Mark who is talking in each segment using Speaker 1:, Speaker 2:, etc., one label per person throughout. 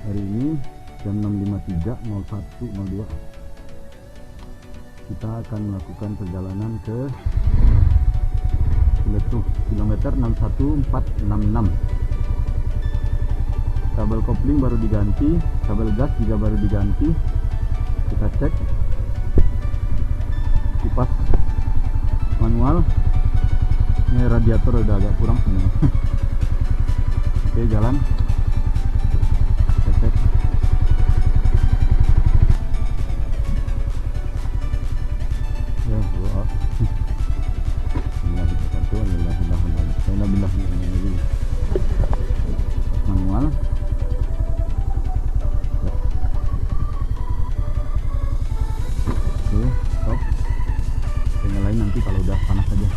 Speaker 1: Hari ini jam 6.53, 01.02 kita akan melakukan perjalanan ke kilometer 61466. Kabel kopling baru diganti, kabel gas juga baru diganti. Kita cek kipas manual, ini radiator udah agak kurang sebenarnya. Oke, jalan. Kita cek. Ya, doa. Manual. Oke, stop. Kita nyalain nanti kalau udah panas aja.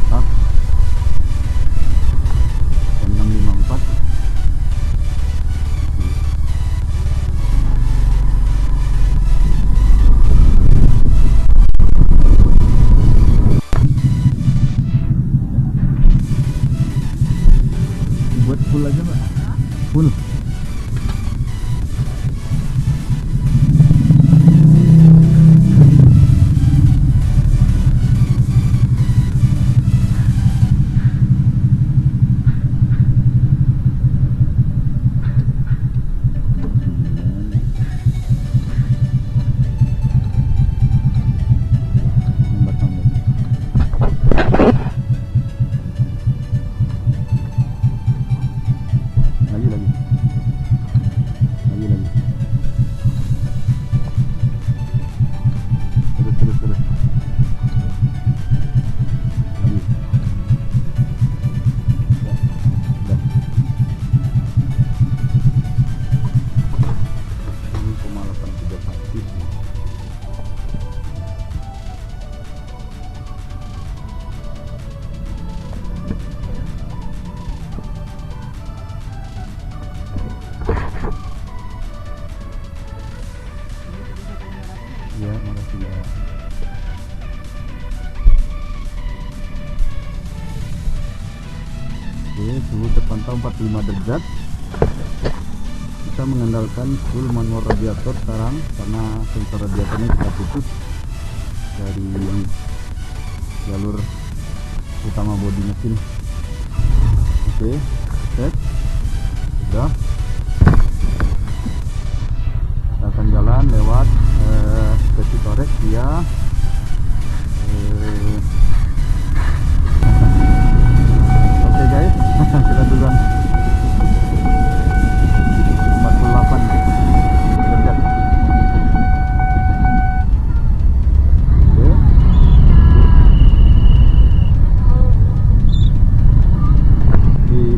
Speaker 1: Stop. Jam 6.54. Buat full aja, Mbak. Full. Ya, makasih ya. Oke, suhu terpantau 45 derajat. Kita mengandalkan full manual radiator sekarang karena sensor radiatornya kita putus dari yang jalur utama bodi mesin. Oke, cek. Sudah. Kita akan jalan lewat Peti Torek via oke guys, kita duluan 48 derajat. Oke.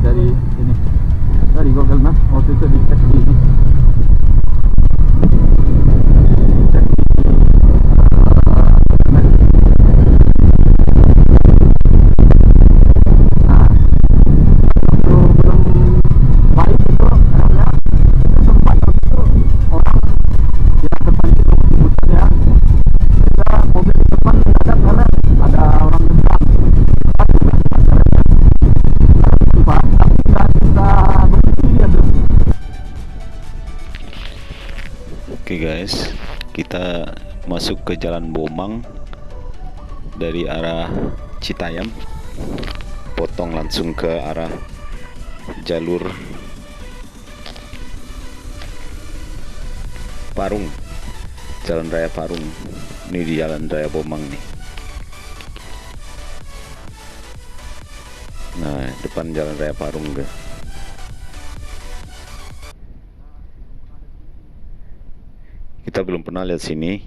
Speaker 1: Dari ini, dari Google Maps waktu itu dicek di ini.
Speaker 2: Oke guys, kita masuk ke Jalan Bomang dari arah Citayam, potong langsung ke arah jalur Parung, Jalan Raya Parung. Ini di Jalan Raya Bomang nih. Nah, depan Jalan Raya Parung deh. Kita belum pernah lihat sini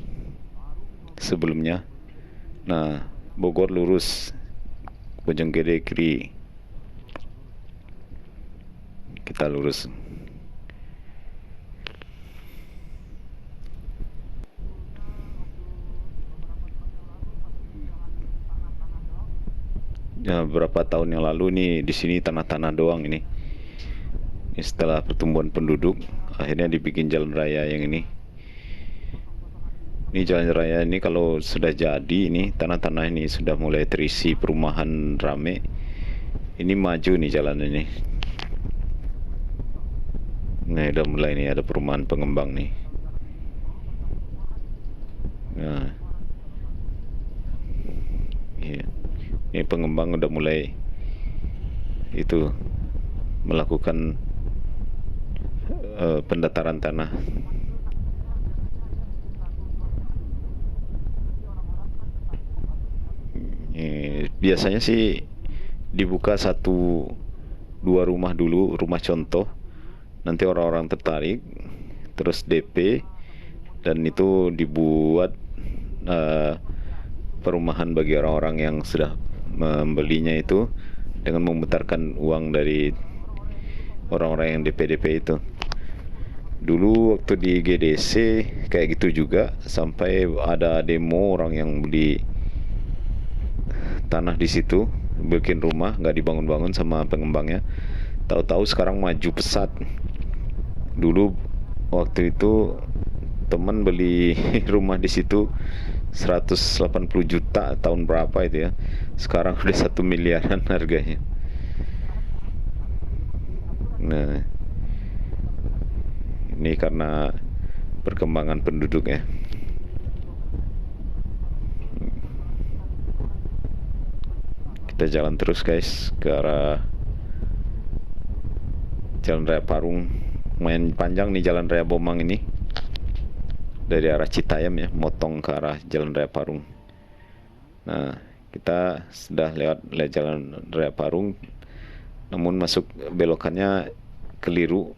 Speaker 2: sebelumnya. Nah, Bogor lurus, Bojonggede kiri. Kita lurus. Ya, beberapa tahun yang lalu nih di sini tanah-tanah doang ini. Setelah pertumbuhan penduduk, akhirnya dibikin jalan raya yang ini. Ini jalan raya ini kalau sudah jadi, ini tanah-tanah ini sudah mulai terisi perumahan rame. Ini maju nih jalan ini. Nah, udah mulai nih ada perumahan pengembang nih. Nah, iya. Ini pengembang udah mulai itu melakukan pendataran tanah. Biasanya sih dibuka 1 2 rumah dulu, rumah contoh. Nanti orang-orang tertarik, terus DP, dan itu dibuat eh, perumahan bagi orang-orang yang sudah membelinya itu dengan memutarkan uang dari orang-orang yang DP-DP itu. Dulu waktu di GDC kayak gitu juga, sampai ada demo orang yang beli tanah di situ, bikin rumah nggak dibangun-bangun sama pengembangnya. Tahu-tahu sekarang maju pesat. Dulu waktu itu teman beli rumah di situ 180 juta tahun berapa itu ya. Sekarang udah 1 miliaran harganya. Nah, ini karena perkembangan penduduk ya. Kita jalan terus guys ke arah Jalan Raya Parung. Lumayan panjang nih Jalan Raya Bomang ini, dari arah Citayam ya, motong ke arah Jalan Raya Parung. Nah, kita sudah lewat Jalan Raya Parung, namun masuk belokannya keliru.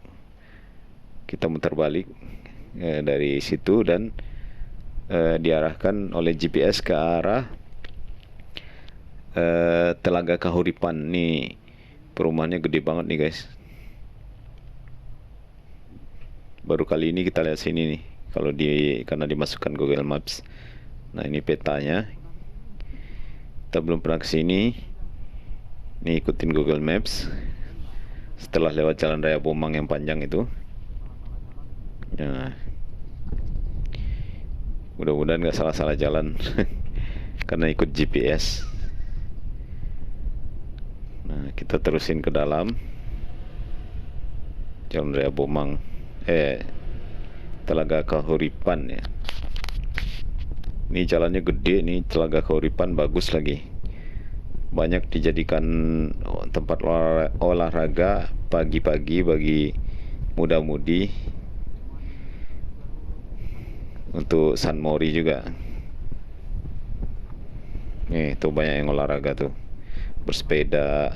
Speaker 2: Kita muter balik dari situ dan diarahkan oleh GPS ke arah Telaga Kahuripan. Nih perumahannya gede banget nih guys. Baru kali ini kita lihat sini nih, karena dimasukkan Google Maps. Nah, ini petanya. Kita belum pernah ke sini. Ini ikutin Google Maps. Setelah lewat Jalan Raya Bomang yang panjang itu. Nah, mudah-mudahan nggak salah-salah jalan karena ikut GPS. Nah, kita terusin ke dalam Jalan Raya Bomang, Telaga Kahuripan ya. Ini jalannya gede nih, Telaga Kahuripan bagus lagi. Banyak dijadikan tempat olahraga pagi-pagi bagi muda-mudi, untuk San Mori juga. Nih tuh banyak yang olahraga tuh, bersepeda.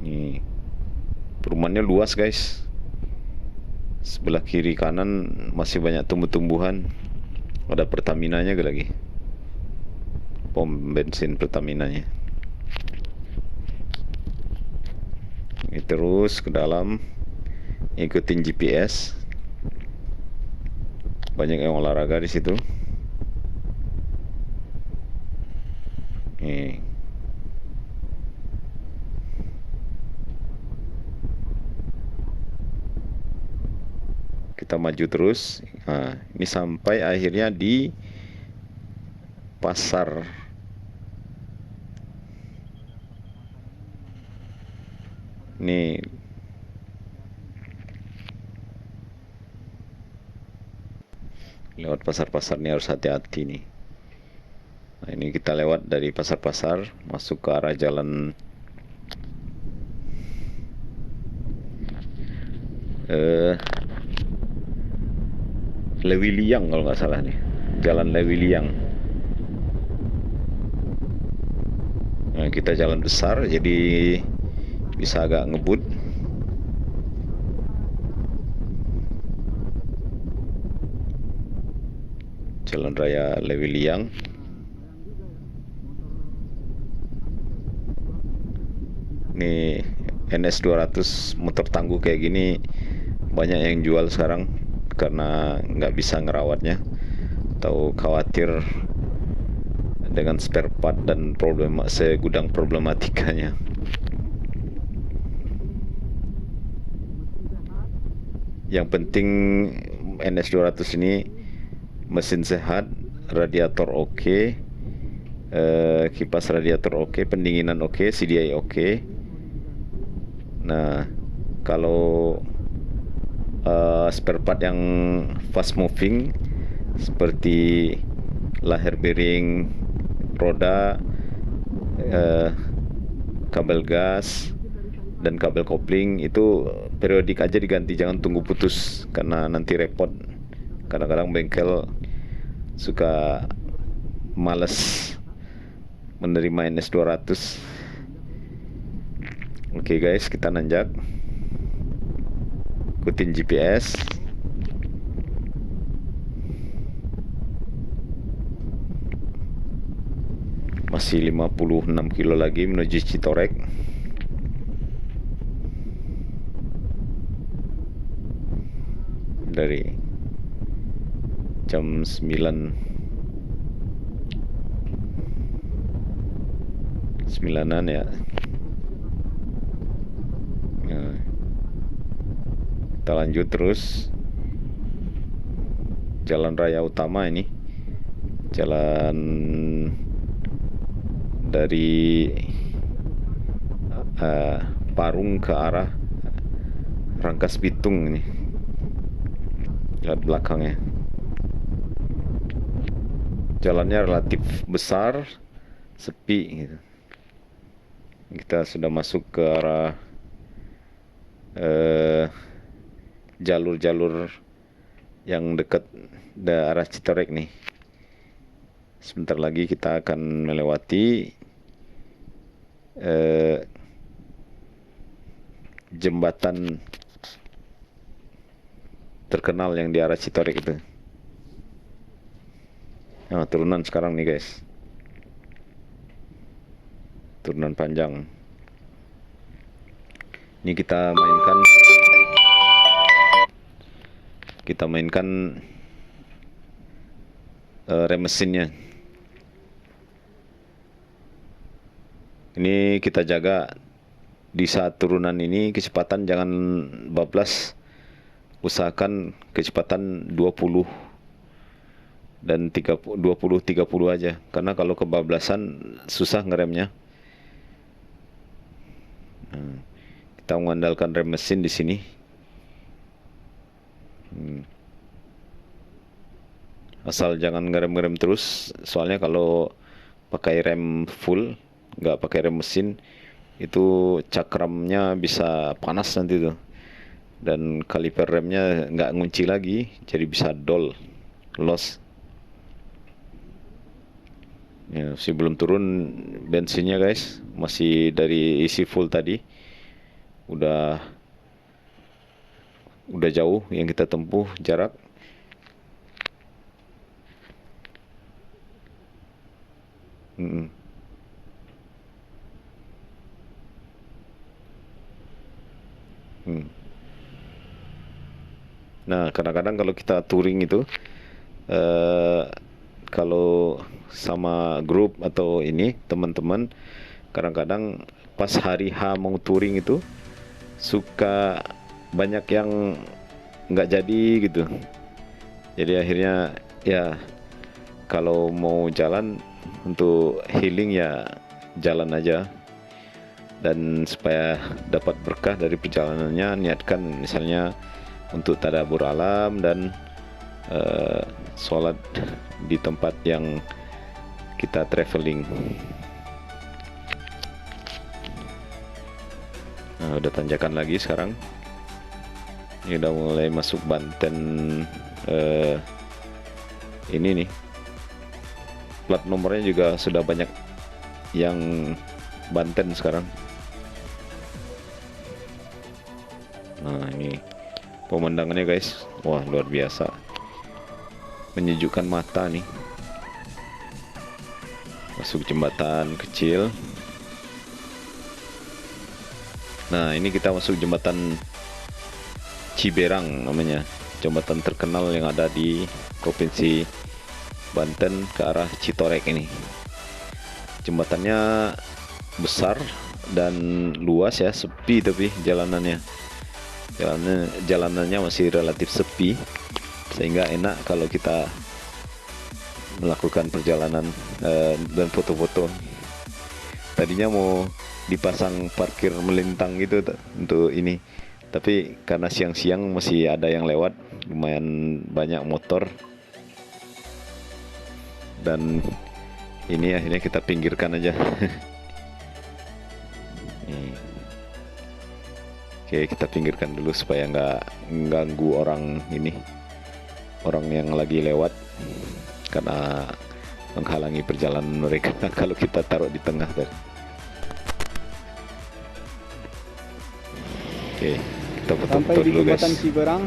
Speaker 2: Nih perumahannya luas guys. Sebelah kiri kanan masih banyak tumbuh-tumbuhan. Ada Pertaminanya lagi, pom bensin Pertaminanya. Ini terus ke dalam, ikutin GPS. Banyak yang olahraga di situ. Nih. Kita maju terus. Nah, ini sampai akhirnya di pasar. Ini lewat pasar-pasar nih harus hati-hati nih. Nah, ini kita lewat dari pasar-pasar masuk ke arah jalan Lewiliang kalau nggak salah nih, Jalan Lewiliang. Nah, kita jalan besar jadi bisa agak ngebut. Jalan Raya Lewiliang. Nih NS 200 motor tangguh kayak gini banyak yang jual sekarang karena nggak bisa ngerawatnya atau khawatir dengan spare part dan segudang problematikanya. Yang penting NS 200 ini mesin sehat, radiator oke, kipas radiator oke, pendinginan oke, CDI oke. Nah, kalau spare part yang fast moving seperti lahir bearing, roda, kabel gas, dan kabel kopling itu periodik aja diganti, jangan tunggu putus karena nanti repot. Kadang-kadang bengkel suka males menerima NS200. Oke guys, kita nanjak, ikutin GPS. Masih 56 kilo lagi menuju Citorek. Dari jam 9-an ya. Nah, kita lanjut terus. Jalan raya utama ini, jalan dari Parung ke arah Rangkas Bitung ini. Lihat belakangnya, jalannya relatif besar, sepi gitu. Kita sudah masuk ke arah jalur-jalur yang dekat arah Citorek nih. Sebentar lagi kita akan melewati jembatan terkenal yang di arah Citorek itu. Nah, turunan sekarang nih guys, turunan panjang. Ini kita mainkan rem mesinnya. Ini kita jaga di saat turunan ini, kecepatan jangan bablas, usahakan kecepatan 20 dan 20-30 aja, karena kalau kebablasan susah ngeremnya. Nah, kita mengandalkan rem mesin di sini. Asal jangan ngerem-ngerem terus, soalnya kalau pakai rem full, nggak pakai rem mesin, itu cakramnya bisa panas nanti tuh, dan kaliper remnya nggak ngunci lagi, jadi bisa loss. Ya, masih belum turun bensinnya guys, masih dari isi full tadi. Udah jauh yang kita tempuh jarak. Nah, kadang-kadang kalau kita touring itu, kalau sama grup atau ini teman-teman, kadang-kadang pas hari H mau touring itu suka banyak yang nggak jadi gitu. Jadi akhirnya ya kalau mau jalan untuk healing ya jalan aja. Dan supaya dapat berkah dari perjalanannya, niatkan misalnya untuk tadabbur alam dan sholat di tempat yang kita traveling. Nah, udah tanjakan lagi sekarang. Ini udah mulai masuk Banten. Ini nih, plat nomornya juga sudah banyak yang Banten sekarang. Nah, ini pemandangannya guys, wah luar biasa, menyejukkan mata nih. Masuk jembatan kecil. Nah, ini kita masuk jembatan Ciberang namanya, jembatan terkenal yang ada di Provinsi Banten ke arah Citorek ini. Jembatannya besar dan luas ya, sepi tapi jalanannya masih relatif sepi, sehingga enak kalau kita melakukan perjalanan dan foto-foto. Tadinya mau dipasang parkir melintang gitu untuk ini, tapi karena siang-siang masih ada yang lewat, lumayan banyak motor, dan ini akhirnya kita pinggirkan aja. Nih. Oke, kita pinggirkan dulu supaya nggak ganggu orang yang lagi lewat, karena menghalangi perjalanan mereka kalau kita taruh di tengah tadi. Oke, kita foto-foto
Speaker 1: Sampai di
Speaker 2: dulu guys.
Speaker 1: Jembatan Ciberang,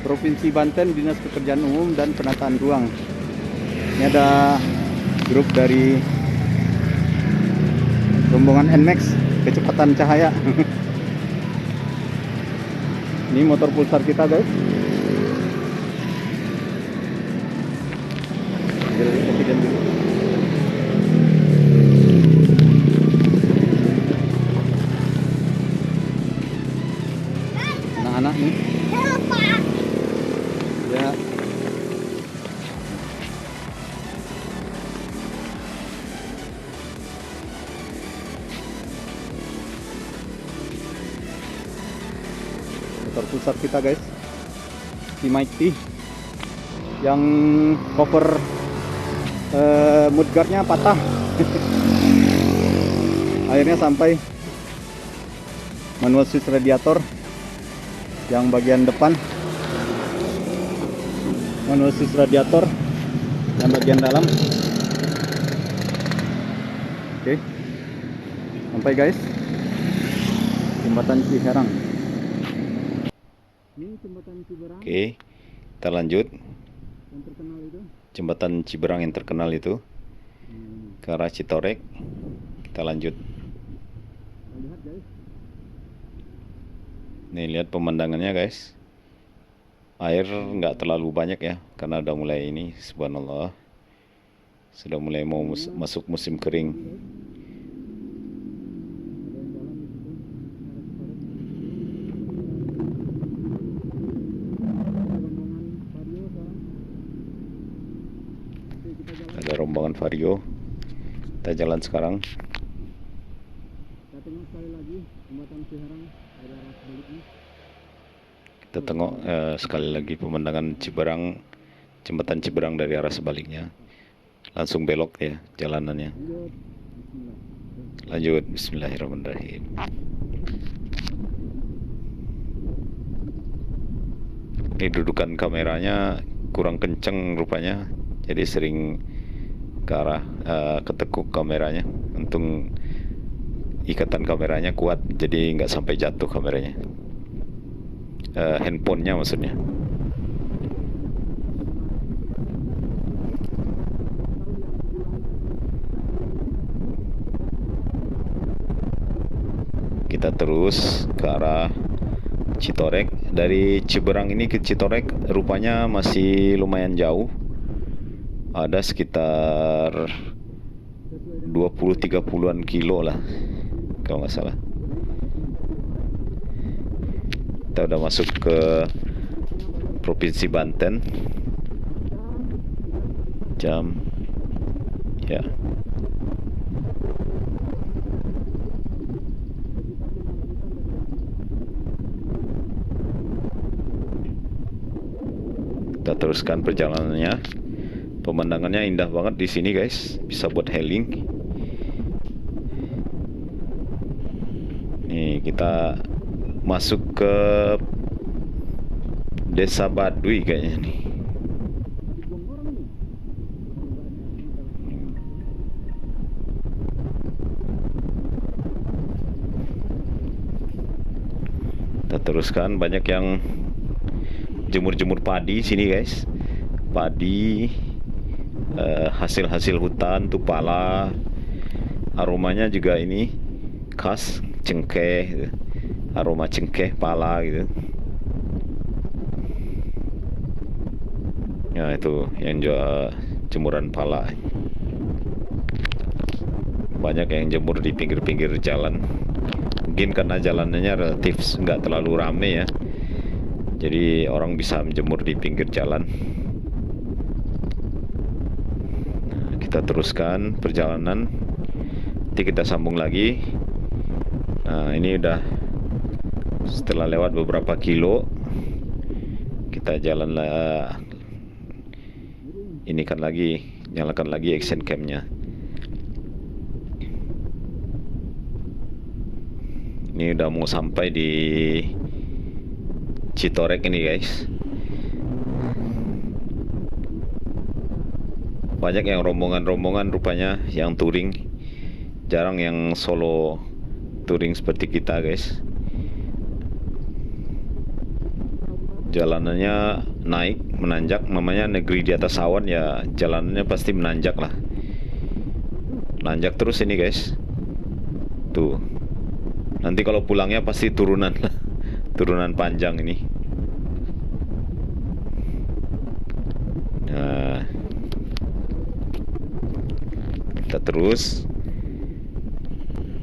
Speaker 1: Provinsi Banten, Dinas Pekerjaan Umum dan Penataan Ruang. Ini ada grup dari rombongan NMAX kecepatan cahaya. Ini motor Pulsar kita guys. Presiden dulu. Anak-anak nih. Ya. Motor Pulsar kita guys, si Mike T yang cover mudguardnya patah. Akhirnya sampai manual switch radiator yang bagian depan, manual switch radiator yang bagian dalam. Oke, sampai guys, Jembatan Ciherang. Ini Jembatan Ciberang.
Speaker 2: Oke, kita lanjut.
Speaker 1: Yang terkenal itu.
Speaker 2: Jembatan Ciberang yang terkenal itu ke arah Citorek. Kita lanjut.
Speaker 1: Lihat guys.
Speaker 2: Nih, lihat pemandangannya guys. Air nggak terlalu banyak ya, karena udah mulai ini, subhanallah, sudah mulai mau masuk musim kering. Ada rombongan Vario. Kita jalan sekarang.
Speaker 1: Kita tengok sekali lagi Jembatan Ciherang dari arah sebaliknya.
Speaker 2: Kita tengok sekali lagi pemandangan Ciberang, Jembatan Ciberang dari arah sebaliknya. Langsung belok ya jalanannya. Lanjut, bismillahirrahmanirrahim. Ini dudukan kameranya kurang kenceng rupanya, jadi sering ke arah ketekuk kameranya. Untung ikatan kameranya kuat, jadi nggak sampai jatuh kameranya, handphonenya maksudnya. Kita terus ke arah Citorek. Dari Ciberang ini ke Citorek rupanya masih lumayan jauh, ada sekitar 20-30an kilo lah kalau nggak salah. Kita udah masuk ke Provinsi Banten. Jam ya. Kita teruskan perjalanannya. Pemandangannya indah banget di sini guys, bisa buat healing. Nih, kita masuk ke Desa Baduy kayaknya nih. Kita teruskan, banyak yang jemur-jemur padi sini guys. Padi, hasil-hasil hutan tuh, pala. Aromanya juga ini khas, cengkeh gitu. Aroma cengkeh, pala gitu. Ya itu yang jual jemuran pala. Banyak yang jemur di pinggir-pinggir jalan. Mungkin karena jalanannya relatif nggak terlalu rame ya, jadi orang bisa menjemur di pinggir jalan. Kita teruskan perjalanan, nanti kita sambung lagi. Nah, ini udah setelah lewat beberapa kilo, kita jalan lah, ini kan lagi nyalakan lagi action camnya. Ini udah mau sampai di Citorek ini guys. Banyak yang rombongan-rombongan rupanya yang touring, jarang yang solo touring seperti kita guys. Jalanannya naik menanjak, namanya negeri di atas awan ya, jalanannya pasti menanjak lah. Nanjak terus ini guys. Tuh. Nanti kalau pulangnya pasti turunan turunan panjang ini. Nah, kita terus.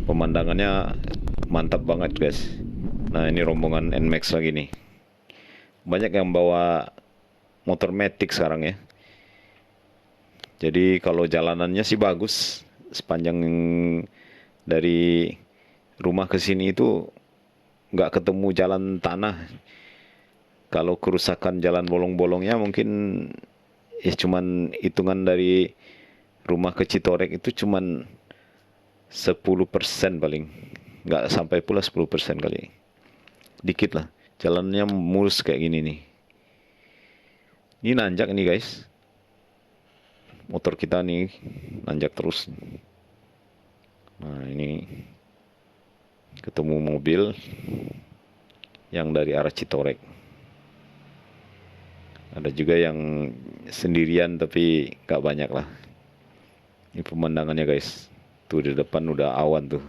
Speaker 2: Pemandangannya mantap banget guys. Nah, ini rombongan NMAX lagi nih. Banyak yang bawa motor matic sekarang ya. Jadi kalau jalanannya sih bagus, sepanjang dari rumah ke sini itu nggak ketemu jalan tanah. Kalau kerusakan jalan bolong-bolongnya mungkin ya cuman hitungan dari rumah ke Citorek itu cuman 10% paling. Nggak sampai pula 10% kali. Dikit lah. Jalannya mulus kayak gini nih. Ini nanjak nih guys. Motor kita nih nanjak terus. Nah, ini ketemu mobil yang dari arah Citorek. Ada juga yang sendirian tapi gak banyak lah. Ini pemandangannya guys. Tuh di depan udah awan tuh.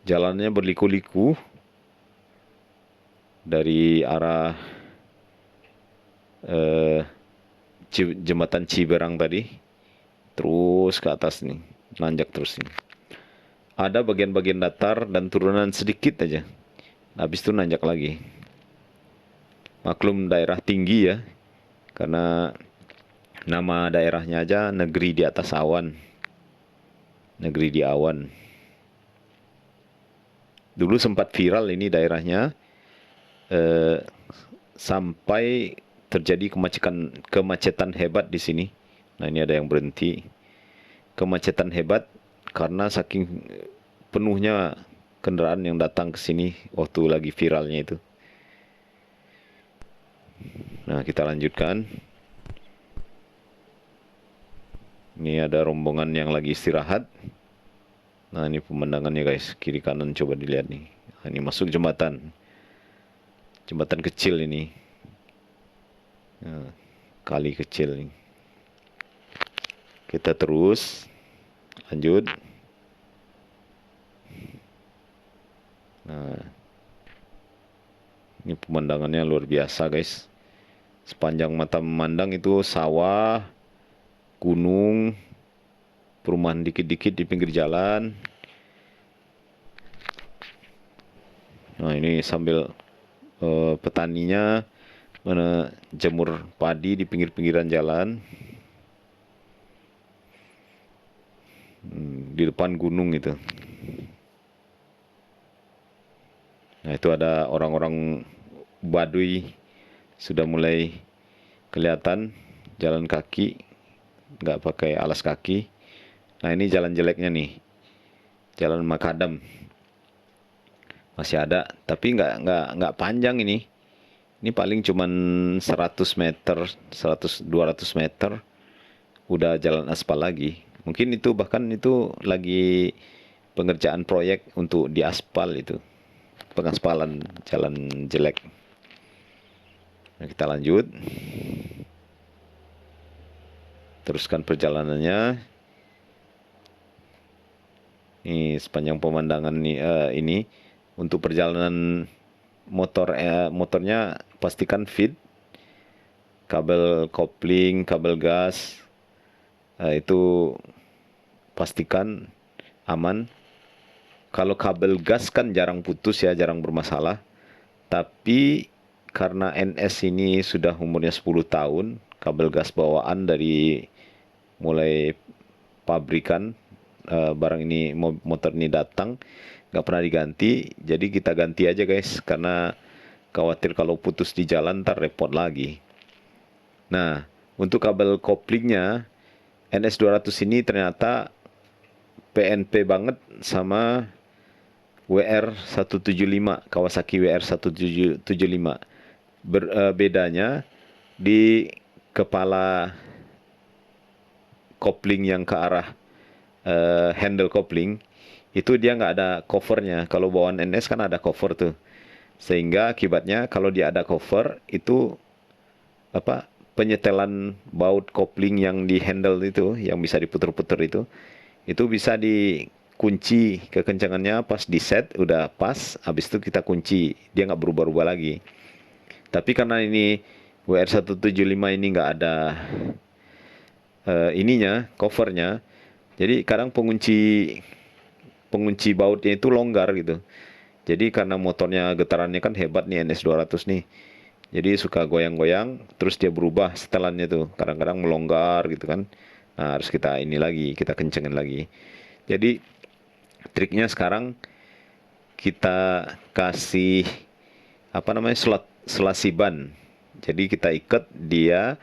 Speaker 2: Jalannya berliku-liku dari arah jembatan Ciberang tadi terus ke atas nih, nanjak terus nih. Ada bagian-bagian datar dan turunan sedikit aja. Habis itu nanjak lagi. Maklum daerah tinggi ya, karena nama daerahnya aja negeri di atas awan. Negeri di awan. Dulu sempat viral ini daerahnya, sampai terjadi kemacetan hebat di sini. Nah, ini ada yang berhenti. Kemacetan hebat karena saking penuhnya kendaraan yang datang ke sini waktu lagi viralnya itu. Nah, kita lanjutkan. Ini ada rombongan yang lagi istirahat. Nah, ini pemandangannya guys, kiri kanan coba dilihat nih. Nah, ini masuk jembatan. Jembatan kecil ini. Nah, kali kecil nih. Kita terus lanjut. Nah, ini pemandangannya luar biasa guys. Sepanjang mata memandang itu sawah, gunung, perumahan dikit-dikit di pinggir jalan. Nah, ini sambil petaninya menjemur padi di pinggir-pinggiran jalan. Di depan gunung itu. Nah, itu ada orang-orang Baduy sudah mulai kelihatan jalan kaki, nggak pakai alas kaki. Nah, ini jalan jeleknya nih, jalan makadam. Masih ada, tapi nggak panjang ini. Ini paling cuman 100 meter, 200 meter, udah jalan aspal lagi. Mungkin itu bahkan itu lagi pengerjaan proyek untuk diaspal itu. Pengaspalan jalan jelek. Nah, kita lanjut. Teruskan perjalanannya. Ini sepanjang pemandangan ini untuk perjalanan motornya pastikan fit. Kabel kopling, kabel gas itu pastikan aman. Kalau kabel gas kan jarang putus ya, jarang bermasalah. Tapi karena NS ini sudah umurnya 10 tahun, kabel gas bawaan dari mulai pabrikan barang ini, motor ini datang nggak pernah diganti. Jadi kita ganti aja guys, karena khawatir kalau putus di jalan ntar repot lagi. Nah, untuk kabel koplingnya NS200 ini ternyata PNP banget sama WR175, Kawasaki WR175. Bedanya di kepala kopling yang ke arah handle kopling itu dia nggak ada covernya. Kalau bawaan NS kan ada cover tuh, sehingga akibatnya kalau dia ada cover itu penyetelan baut kopling yang di handle itu, yang bisa diputer-puter itu bisa dikunci kekencangannya. Pas di set udah pas, habis itu kita kunci, dia nggak berubah-ubah lagi. Tapi karena ini WR175 ini nggak ada covernya, jadi kadang pengunci bautnya itu longgar gitu. Jadi karena motornya getarannya kan hebat nih NS200 nih, jadi suka goyang-goyang, terus dia berubah setelannya tuh, kadang-kadang melonggar gitu kan. Nah, harus kita kencengin lagi. Jadi triknya sekarang kita kasih selasi ban. Jadi kita ikat dia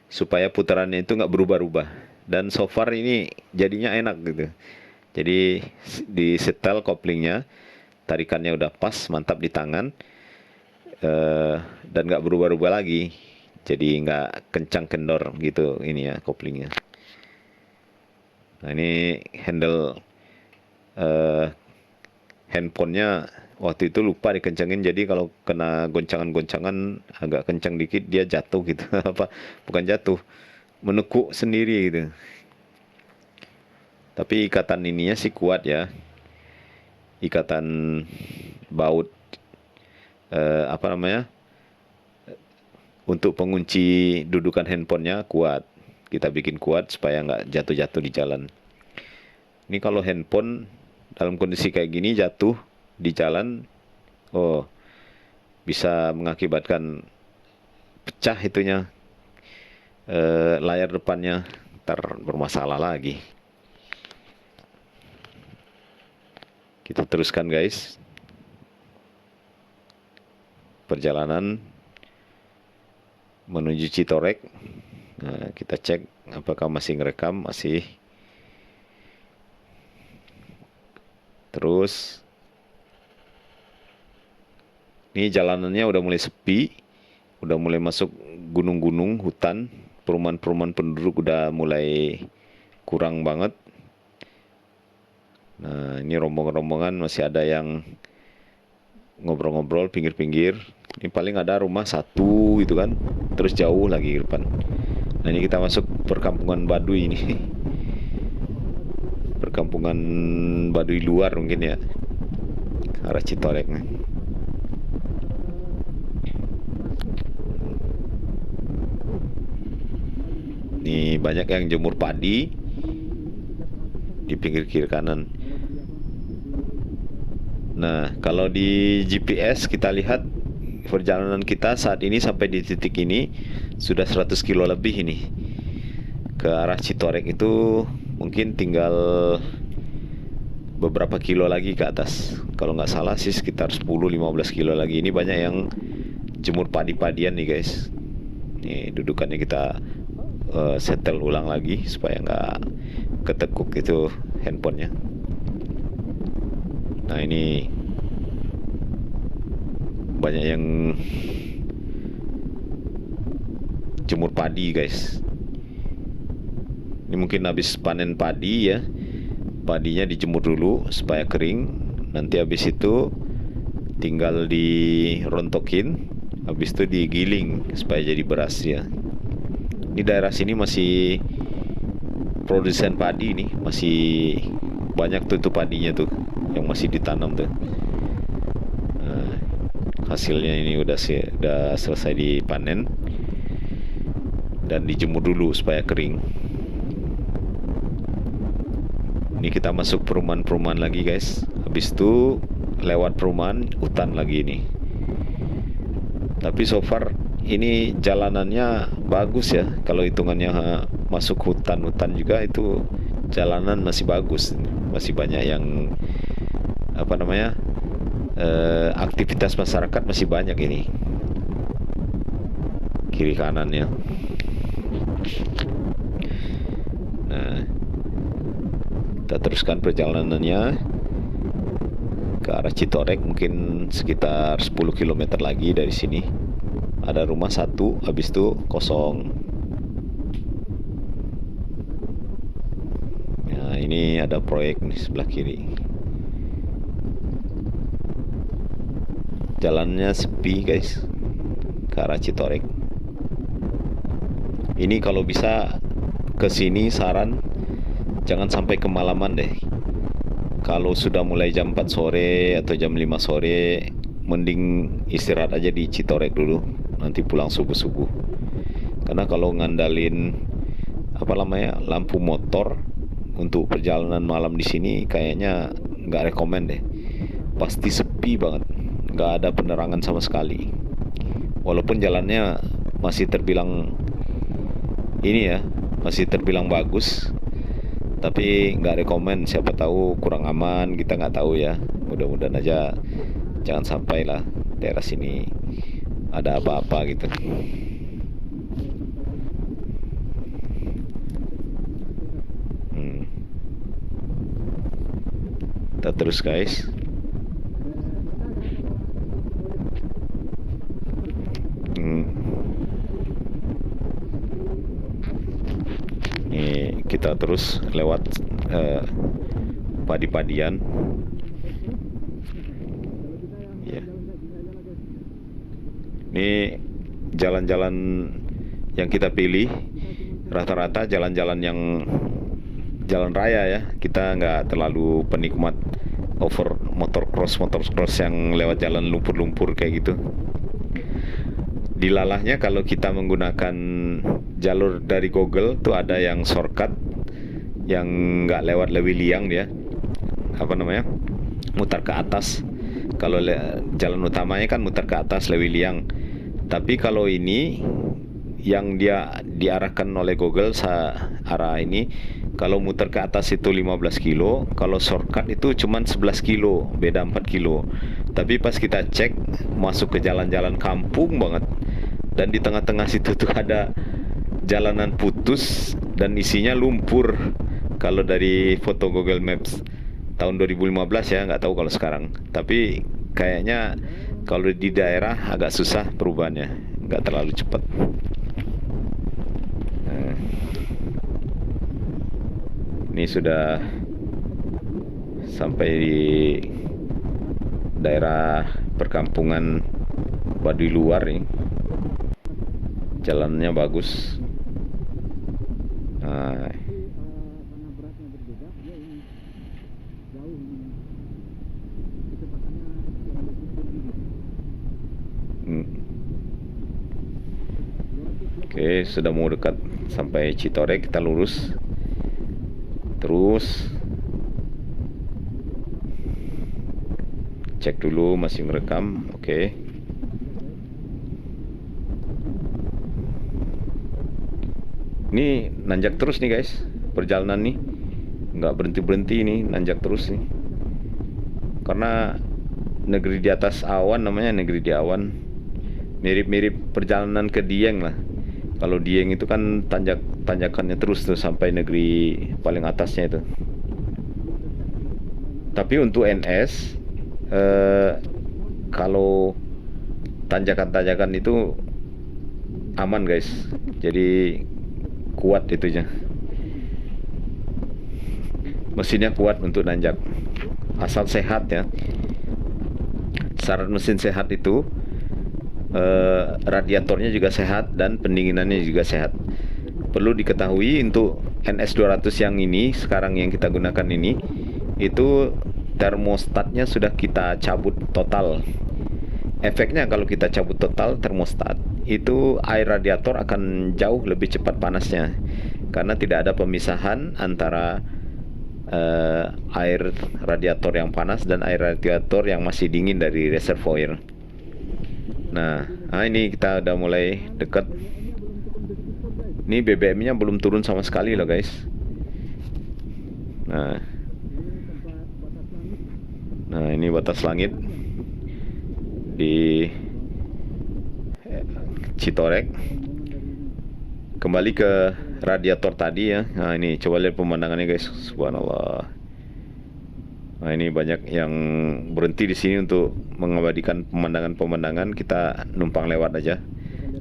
Speaker 2: supaya putarannya itu nggak berubah-ubah. Dan so far ini jadinya enak gitu. Jadi di setel koplingnya, tarikannya udah pas, mantap di tangan, dan nggak berubah-ubah lagi. Jadi nggak kencang kendor gitu ini ya koplingnya. Nah, ini handle handphonenya waktu itu lupa dikencangin, jadi kalau kena goncangan-goncangan agak kencang dikit dia jatuh gitu. Bukan jatuh, menekuk sendiri gitu. Tapi ikatan ininya sih kuat ya, ikatan baut untuk pengunci dudukan handphonenya kuat. Kita bikin kuat supaya nggak jatuh-jatuh di jalan. Ini kalau handphone dalam kondisi kayak gini jatuh di jalan, bisa mengakibatkan pecah itunya, layar depannya, ntar bermasalah lagi. Kita teruskan guys perjalanan menuju Citorek. Nah, kita cek apakah masih ngerekam, masih. Terus ini jalanannya udah mulai sepi, udah mulai masuk gunung-gunung, hutan, perumahan-perumahan penduduk udah mulai kurang banget. Nah, ini rombongan-rombongan masih ada yang ngobrol-ngobrol pinggir-pinggir. Ini paling ada rumah satu gitu kan, terus jauh lagi ke depan. Nah, ini kita masuk perkampungan Baduy ini. Perkampungan Baduy luar mungkin ya, arah Citorek nih. Ini banyak yang jemur padi di pinggir kiri kanan. Nah, kalau di GPS kita lihat perjalanan kita saat ini sampai di titik ini sudah 100 kilo lebih ini. Ke arah Citorek itu mungkin tinggal beberapa kilo lagi ke atas. Kalau nggak salah sih sekitar 10-15 kilo lagi. Ini banyak yang jemur padi-padian nih guys. Nih dudukannya kita setel ulang lagi supaya nggak ketekuk itu handphonenya. Nah, ini banyak yang jemur padi guys. Ini mungkin habis panen padi ya, padinya dijemur dulu supaya kering. Nanti habis itu tinggal dirontokin, habis itu digiling supaya jadi beras ya. Ini daerah sini masih produsen padi nih, masih banyak tuh padinya tuh yang masih ditanam tuh. Nah, hasilnya ini udah selesai dipanen dan dijemur dulu supaya kering. Ini kita masuk perumahan-perumahan lagi guys. Habis itu lewat perumahan hutan lagi ini. Tapi so far ini jalanannya bagus ya. Kalau hitungannya masuk hutan-hutan juga, itu jalanan masih bagus, masih banyak yang apa namanya, aktivitas masyarakat masih banyak ini kiri kanannya. Nah, kita teruskan perjalanannya ke arah Citorek, mungkin sekitar 10 km lagi dari sini. Ada rumah satu, habis itu kosong. Nah, ini ada proyek nih sebelah kiri. Jalannya sepi guys, ke arah Citorek. Ini kalau bisa ke sini, saran jangan sampai kemalaman deh. Kalau sudah mulai jam 4 sore atau jam 5 sore, mending istirahat aja di Citorek dulu, nanti pulang subuh-subuh. Karena kalau ngandalin apa namanya, lampu motor untuk perjalanan malam di sini, kayaknya nggak rekomen deh. Pasti sepi banget, nggak ada penerangan sama sekali. Walaupun jalannya masih terbilang ini ya, masih terbilang bagus, tapi nggak rekomen. Siapa tahu kurang aman, kita nggak tahu ya. Mudah-mudahan aja jangan sampai lah daerah sini ada apa-apa gitu. Kita terus guys. Ini kita terus lewat padi-padian. Ya. Ini jalan-jalan yang kita pilih rata-rata jalan-jalan yang jalan raya ya. Kita nggak terlalu penikmat motocross yang lewat jalan lumpur-lumpur kayak gitu. Dilalahnya kalau kita menggunakan jalur dari Google tuh ada yang shortcut yang nggak lewat Lewiliang, dia apa namanya, mutar ke atas. Kalau jalan utamanya kan mutar ke atas Lewiliang, tapi kalau ini yang dia diarahkan oleh Google arah ini, kalau muter ke atas itu 15 kilo, kalau shortcut itu cuman 11 kilo, beda 4 kilo. Tapi pas kita cek, masuk ke jalan-jalan kampung banget, dan di tengah-tengah situ tuh ada jalanan putus dan isinya lumpur. Kalau dari foto Google Maps tahun 2015 ya, nggak tahu kalau sekarang. Tapi kayaknya kalau di daerah agak susah perubahannya, nggak terlalu cepat. Nah, ini sudah sampai di daerah perkampungan Baduy Luar nih. Jalannya bagus. Nah, oke, sudah mau dekat sampai Citorek, kita lurus terus. Cek dulu masih merekam. Oke. Ini nanjak terus nih guys, perjalanan nih nggak berhenti-berhenti, ini nanjak terus nih. Karena negeri di atas awan, namanya negeri di awan. Mirip-mirip perjalanan ke Dieng lah. Kalau Dieng itu kan tanjakannya terus tuh sampai negeri paling atasnya itu. Tapi untuk NS, kalau tanjakan-tanjakan itu aman guys, jadi kuat itunya, mesinnya kuat untuk nanjak, asal sehat ya. Syarat mesin sehat itu radiatornya juga sehat dan pendinginannya juga sehat. Perlu diketahui untuk NS 200 yang ini, sekarang yang kita gunakan ini, itu termostatnya sudah kita cabut total. Efeknya kalau kita cabut total termostat, itu air radiator akan jauh lebih cepat panasnya, karena tidak ada pemisahan antara air radiator yang panas dan air radiator yang masih dingin dari reservoir. Nah, ini kita udah mulai dekat. Ini BBM-nya belum turun sama sekali loh guys. Nah, ini batas langit di Citorek. Kembali ke radiator tadi ya. Nah, ini coba lihat pemandangannya guys. Subhanallah. Nah, ini banyak yang berhenti di sini untuk mengabadikan pemandangan-pemandangan. Kita numpang lewat aja.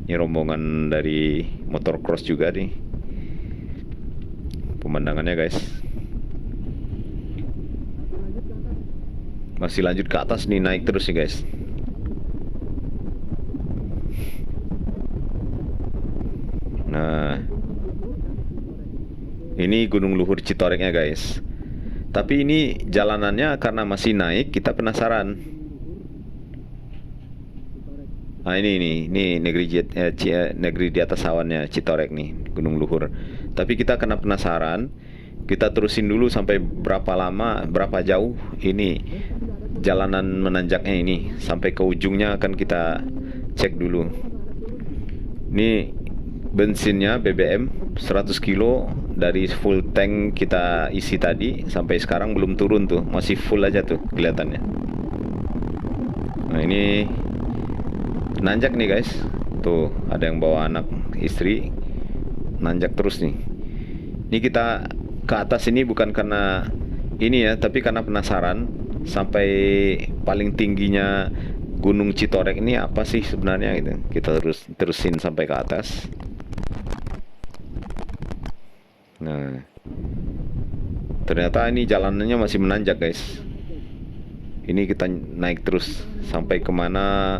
Speaker 2: Ini rombongan dari motor cross juga nih. Pemandangannya guys. Masih lanjut ke atas nih, naik terus nih guys. Nah, ini Gunung Luhur Citoreknya guys. Tapi ini jalanannya karena masih naik, kita penasaran. Nah, ini negeri di atas awannya Citorek nih, Gunung Luhur. Tapi kita kena penasaran, kita terusin dulu sampai berapa lama, berapa jauh ini jalanan menanjaknya ini. Sampai ke ujungnya akan kita cek dulu. Ini bensinnya BBM 100 kilo dari full tank kita isi tadi sampai sekarang belum turun tuh, masih full aja tuh kelihatannya. Nah, ini nanjak nih guys. Tuh, ada yang bawa anak istri. Nanjak terus nih. Ini kita ke atas ini bukan karena ini ya, tapi karena penasaran sampai paling tingginya Gunung Citorek ini apa sih sebenarnya gitu. Kita terusin sampai ke atas. Nah, ternyata ini jalanannya masih menanjak guys. Ini kita naik terus sampai kemana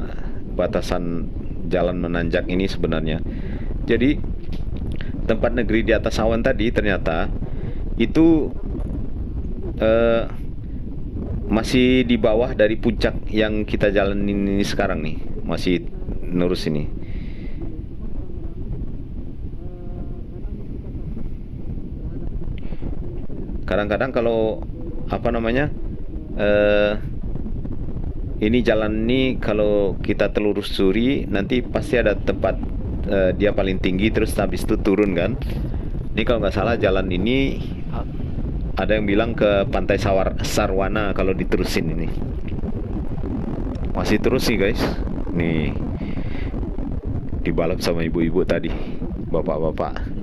Speaker 2: batasan jalan menanjak ini sebenarnya. Jadi tempat negeri di atas awan tadi ternyata itu masih di bawah dari puncak yang kita jalanin ini sekarang nih. Masih lurus ini. Kadang-kadang kalau ini jalan ini kalau kita telusuri nanti pasti ada tempat dia paling tinggi terus habis itu turun kan. Ini kalau nggak salah jalan ini ada yang bilang ke Pantai Sarwana kalau diterusin ini. Masih terus sih guys. Nih dibalap sama ibu-ibu tadi, bapak-bapak.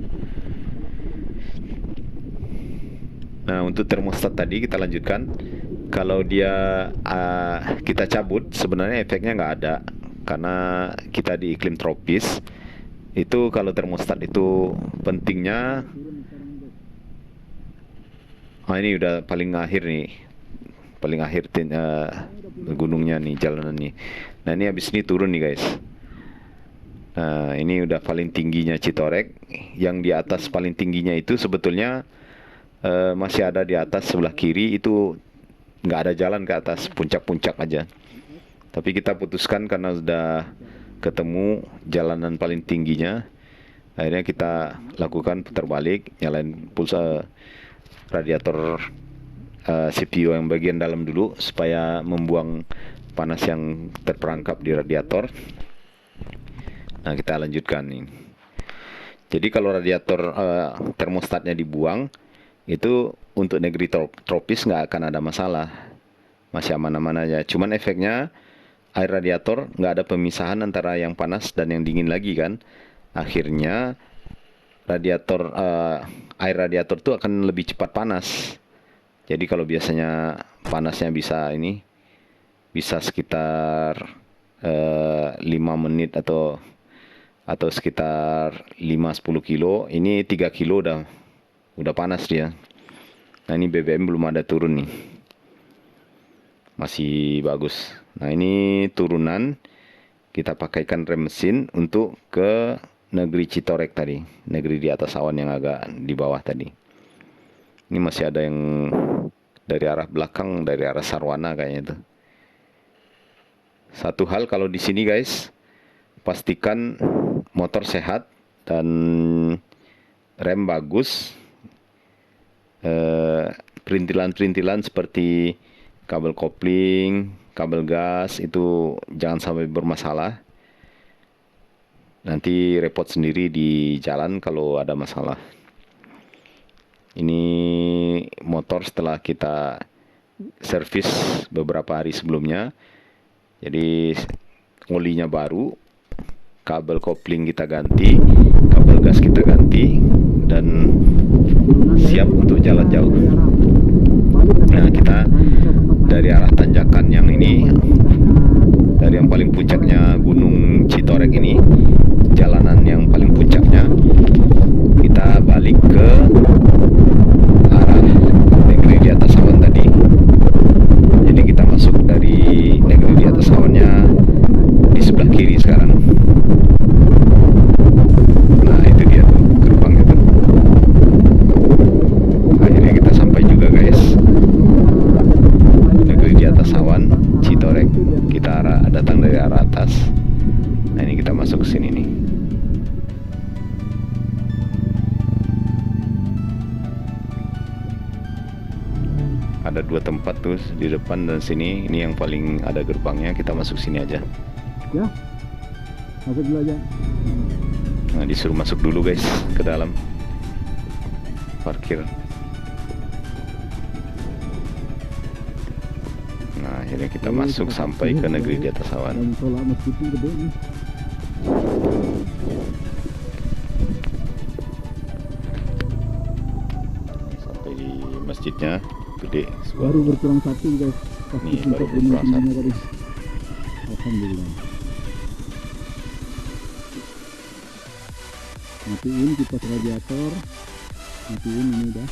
Speaker 2: Nah, untuk termostat tadi kita lanjutkan. Kalau dia kita cabut, sebenarnya efeknya nggak ada karena kita di iklim tropis. Itu kalau termostat itu pentingnya. Ini udah paling akhir nih, paling akhir gunungnya nih, jalanan nih. Nah, ini habis ini turun nih guys. Nah, ini udah paling tingginya Citorek. Yang di atas paling tingginya itu sebetulnya masih ada di atas sebelah kiri, itu nggak ada jalan ke atas, puncak-puncak aja. Tapi kita putuskan karena sudah ketemu jalanan paling tingginya, akhirnya kita lakukan putar balik, nyalain pulsa radiator CPU yang bagian dalam dulu supaya membuang panas yang terperangkap di radiator. Nah, kita lanjutkan nih. Jadi kalau radiator termostatnya dibuang, itu untuk negeri tropis nggak akan ada masalah, masih aman-aman aja. Cuman efeknya air radiator nggak ada pemisahan antara yang panas dan yang dingin lagi kan. Akhirnya air radiator itu akan lebih cepat panas. Jadi kalau biasanya panasnya bisa sekitar 5 menit atau sekitar 5-10 kilo, ini 3 kilo udah panas dia. Nah, ini BBM belum ada turun nih, masih bagus. Nah, ini turunan kita pakaikan rem mesin untuk ke negeri Citorek tadi, negeri di atas awan yang agak di bawah tadi. Ini masih ada yang dari arah belakang, dari arah Sarwana kayaknya itu. Satu hal kalau di sini guys, pastikan motor sehat dan rem bagus. Perintilan-perintilan seperti kabel kopling, kabel gas itu jangan sampai bermasalah. nanti repot sendiri di jalan kalau ada masalah. Ini motor setelah kita servis beberapa hari sebelumnya, jadi olinya baru, kabel kopling kita ganti, kabel gas kita ganti, dan siap untuk jalan jauh. Nah, kita dari arah tanjakan yang ini, dari yang paling puncaknya Gunung Citorek ini, jalanan yang paling puncaknya, kita balik ke arah negeri di atas awan tadi. Jadi kita masuk dari negeri di atas awannya di sebelah kiri sekarang. Nah, itu dia tuh gerbangnya tuh. Akhirnya kita sampai juga, guys. Negeri di atas awan, Citorek. Kita datang dari arah atas. Nah, ini kita masuk ke sini nih. Ada 2 tempat tuh di depan dan sini. Ini yang paling ada gerbangnya. Kita masuk sini aja.
Speaker 1: Ya, masuk dulu aja.
Speaker 2: Nah, disuruh masuk dulu, guys, ke dalam. Parkir. Nah, akhirnya kita masuk sampai ke negeri di atas awan.
Speaker 1: Dan sholat masjidnya gede nih.
Speaker 2: Sampai di masjidnya gede.
Speaker 1: Baru berkurang 1, guys.
Speaker 2: Nih, baru berkurang 1.
Speaker 1: Tadi. Alhamdulillah. Matiin kipas radiator. Matiin ini udah.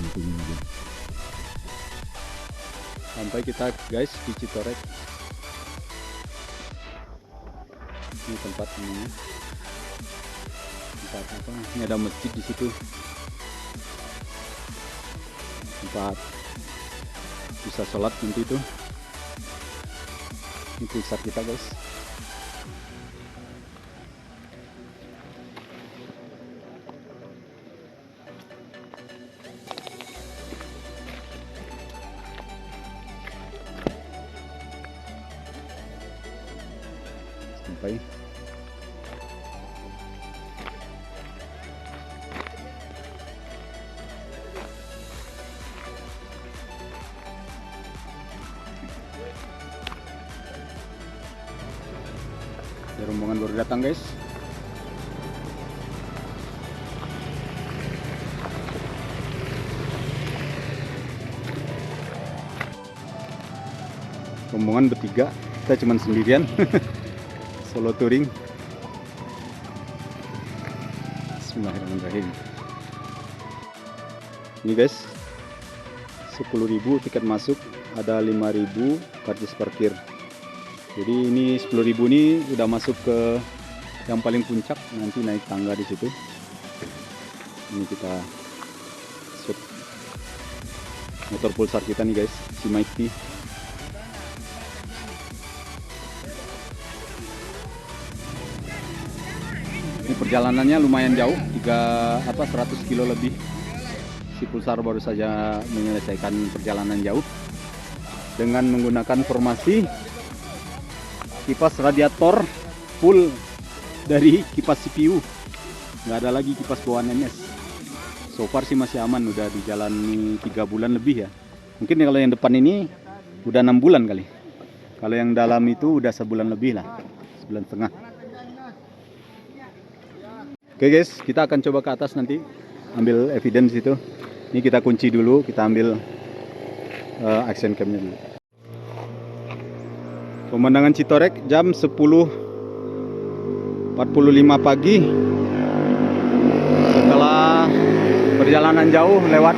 Speaker 1: Matiin aja. Sampai kita, guys, di Citorek. Ini tempat ini. Tempat apa? Ini ada masjid di situ. Tempat bisa sholat nanti itu. Ini pusat kita, guys. Sampai ada rombongan baru datang, guys. Rombongan bertiga, kita cuman sendirian. Solo touring. Bismillahirrahmanirrahim. Ini, guys, 10.000 tiket masuk, ada 5.000 karcis parkir. Jadi ini 10.000 ini udah masuk ke yang paling puncak, nanti naik tangga di situ. Ini kita shoot motor pulsar kita nih, guys, si Mikey. Ini perjalanannya lumayan jauh, 100 kilo lebih. Si pulsar baru saja menyelesaikan perjalanan jauh dengan menggunakan formasi kipas radiator full dari kipas CPU. Nggak ada lagi kipas bawaan NS. So far sih masih aman, udah dijalani 3 bulan lebih ya. Mungkin kalau yang depan ini udah 6 bulan kali. Kalau yang dalam itu udah sebulan lebih lah, 1,5 bulan. Oke, guys, kita akan coba ke atas nanti ambil evidence itu. Ini kita kunci dulu, kita ambil action camnya dulu. Pemandangan Citorek jam 10.45 pagi. Setelah perjalanan jauh lewat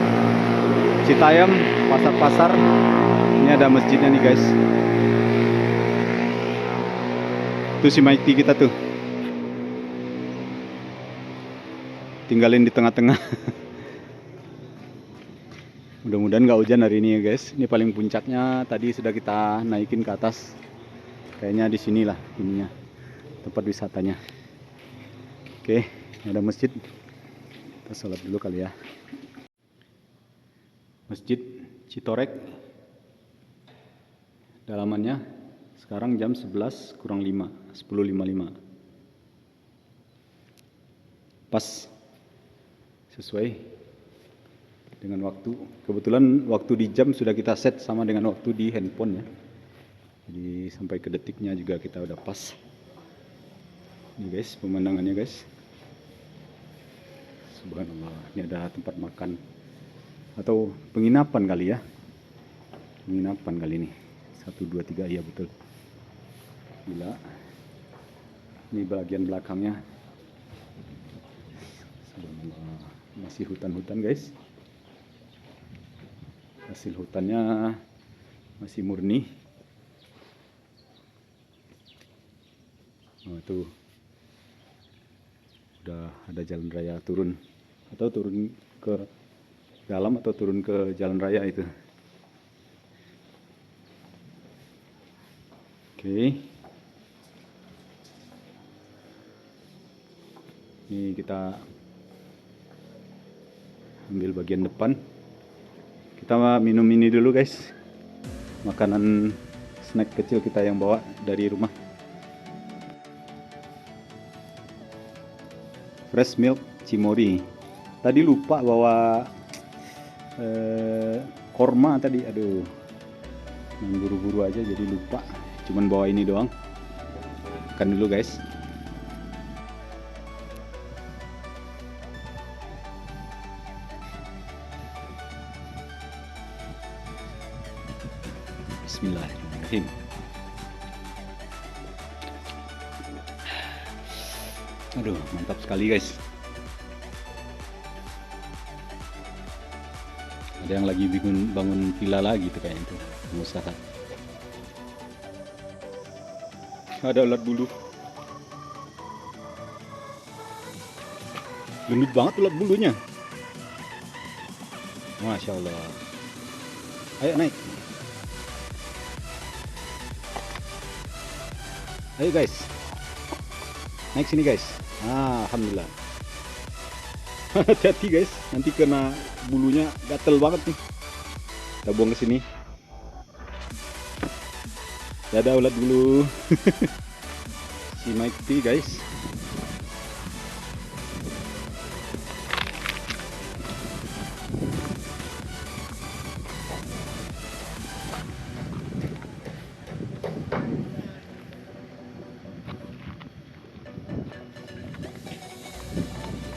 Speaker 1: Citayam, pasar-pasar. Ini ada masjidnya nih, guys. Itu si Mikey kita tuh. Tinggalin di tengah-tengah. Mudah-mudahan nggak hujan hari ini ya, guys. Ini paling puncaknya tadi sudah kita naikin ke atas. Kayaknya di sinilah ininya, tempat wisatanya. Oke, ada masjid. Kita sholat dulu kali ya. Masjid Citorek. Dalamannya Sekarang jam 11 kurang 5, 10.55. Pas, sesuai dengan waktu. Kebetulan waktu di jam sudah kita set sama dengan waktu di handphone ya. Jadi sampai ke detiknya juga kita udah pas. Ini guys pemandangannya guys. Subhanallah, ini ada tempat makan atau penginapan kali ya. Penginapan kali ini. 1, 2, 3, iya betul. Gila. Ini bagian belakangnya. Subhanallah. Masih hutan-hutan guys. Hasil hutannya masih murni. Oh, tuh. Udah ada jalan raya turun. Atau turun ke dalam atau turun ke jalan raya itu. Oke. Ini kita ambil bagian depan. Kita minum ini dulu guys. Makanan snack kecil kita yang bawa dari rumah. Fresh milk Cimory. Tadi lupa bawa korma tadi. Aduh. Buru-buru aja jadi lupa. Cuman bawa ini doang. Makan dulu guys. Bismillahirrahmanirrahim. Aduh, mantap sekali guys. Ada yang lagi bangun villa lagi tuh kayaknya tuh, pengusaha. Ada ulat bulu. Gendut banget ulat bulunya. Masya Allah. Ayo naik. Ayo guys. Naik sini guys. Alhamdulillah. Hati-hati guys, nanti kena bulunya gatel banget nih. Kita buang ke sini. Ya ada ulat bulu. Si Mike T guys.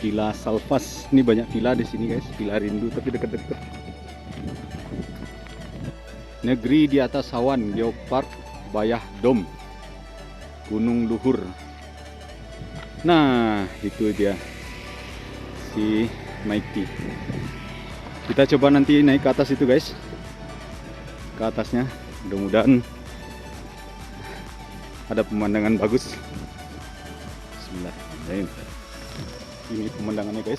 Speaker 1: Villa Salvas, ini banyak villa di sini guys, villa rindu tapi dekat-dekat. Negeri di atas awan, Geopark Bayah Dom, Gunung Luhur. Nah, itu dia si Mighty. Kita coba nanti naik ke atas itu guys, ke atasnya. Mudah-mudahan ada pemandangan bagus. Bismillahirrahmanirrahim. Ini pemandangannya guys,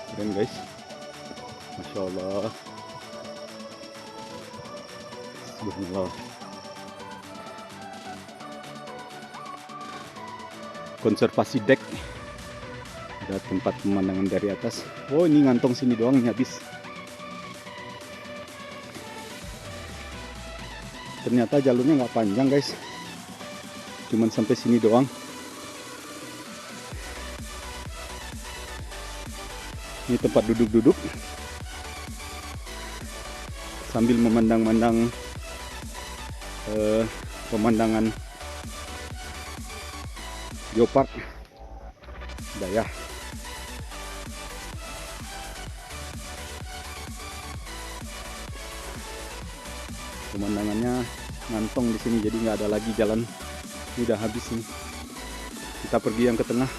Speaker 1: keren guys, Masya Allah, Subhanallah. Konservasi deck, ada tempat pemandangan dari atas. Oh ini ngantong sini doang nih habis. Ternyata jalurnya nggak panjang guys, cuman sampai sini doang. Ini tempat duduk-duduk sambil memandang-mandang pemandangan Geopark Bayah. Pemandangannya ngantong di sini, jadi nggak ada lagi jalan. Ini udah habis nih. Kita pergi yang ke tengah.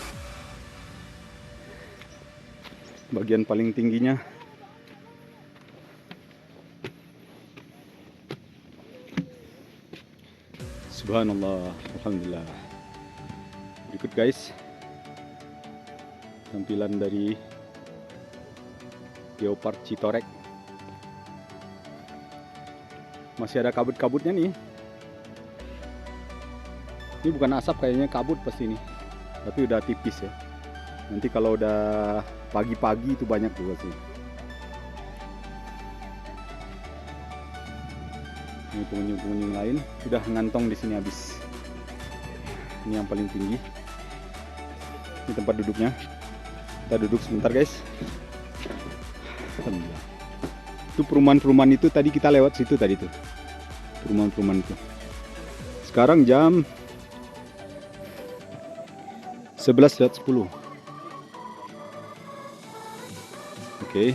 Speaker 1: Bagian paling tingginya. Subhanallah, alhamdulillah. Berikut guys, tampilan dari Geopark Citorek. Masih ada kabut-kabutnya nih. Ini bukan asap, kayaknya kabut pasti ini. Tapi udah tipis ya. Nanti kalau udah pagi-pagi itu banyak juga sih. Ini pengunjung-pengunjung lain sudah ngantong di sini habis. Ini yang paling tinggi. Ini tempat duduknya. Kita duduk sebentar guys. Alhamdulillah. Itu perumahan-perumahan itu tadi kita lewat situ tadi tuh. Perumahan-perumahan itu. Sekarang jam 11:10. Oke.